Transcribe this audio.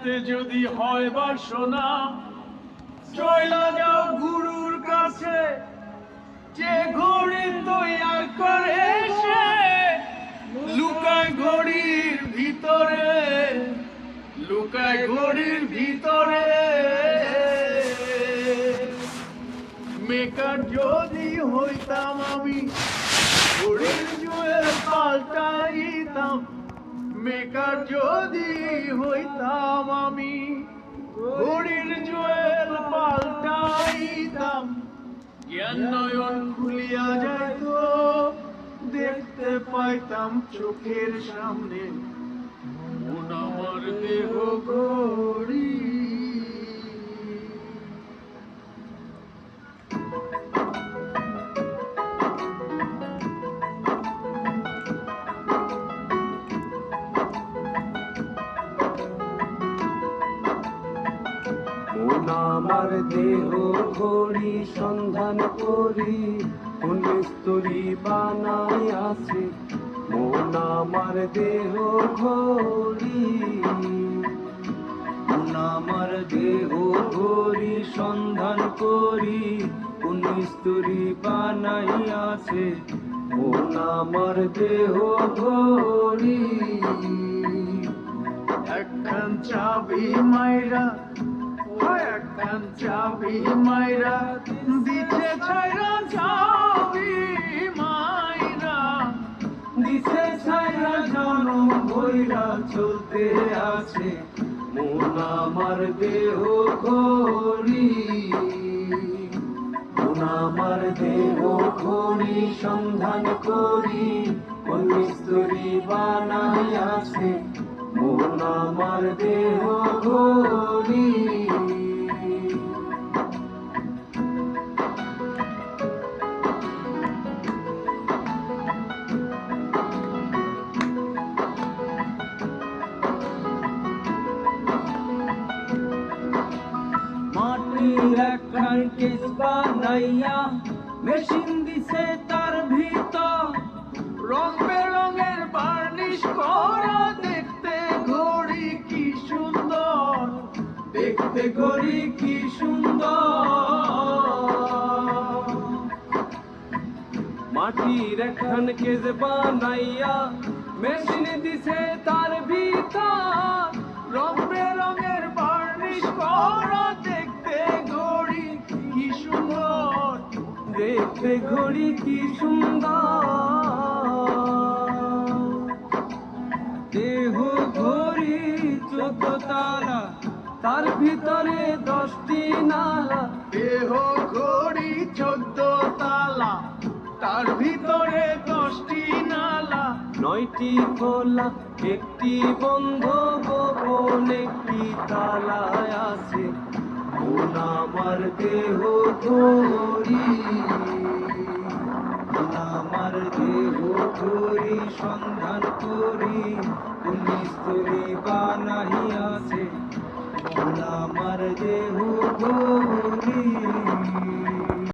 বেহেশতে যদি হয় বাসনা, চইলা যাও গুরুর কাছে, যে ঘড়ি তৈয়ার করে সে লুকায় ঘড়ির ভিতরে, লুকায় ঘড়ির ভিতরে। মেকার যদি হইতাম আমি, ঘড়ির জুয়েল পাল্টাইতাম। মেকার যদি হইতাম আমি, ঘড়ির জুয়েল পাল্টাইতাম। জ্ঞান নয়ন খুলিয়া যাইত, দেখতে পাইতাম চোখের সামনে মন আমার দেহ ঘড়ি। মন আমার দেহ ঘড়ি সন্ধান করি, কোন স্তরী বানাই আছে। মন আমার দেহ ঘড়ি, মন আমার দেহ ঘড়ি সন্ধান করি, কোন স্তরী বানাই আছে। মন আমার দেহ ঘড়ি। একখান চাবি মাইরা, একখান চাবি মাইরা দিছে ছাইরা, চাবি মাইরা দিছে ছাইরা জনম বইরা চলতে আছে। মন আমার দেহ ঘড়ি, মন আমার দেহ ঘড়ি সন্ধান করি, কোন স্তরী বানাই আছে। মন আমার দেহ ঘড়ি। মাটির একখান কেস বানাইয়া মেশিন দিছে তার ভিতর, রং বেরঙের বার্নিশ করা, দেখতে ঘড়ি কি সুন্দর, দেখতে ঘড়ি কি সুন্দর। মাটির একখান কেস বানাইয়া মেশিন দিছে তার ভিতর, রং বেরঙের বার্নিশ করা, দেখতে ঘড়ি কি সুন্দর, দেখতে ঘড়ি কি সুন্দর। দেহ ঘড়ি 14 তালা, তার ভিতরে 10টি নালা। দেহ ঘড়ি 14 তালা, তার ভিতরে 10টি নালা। 9টি খোলা, 1টি বন্ধ, গোপন 1টি তালায় আছে। মন আমার দেহ ঘড়ি, মন আমার দেহ ঘড়ি সন্ধান করি, কোন স্তরী বানাই আছে। মন আমার দেহ ঘড়ি।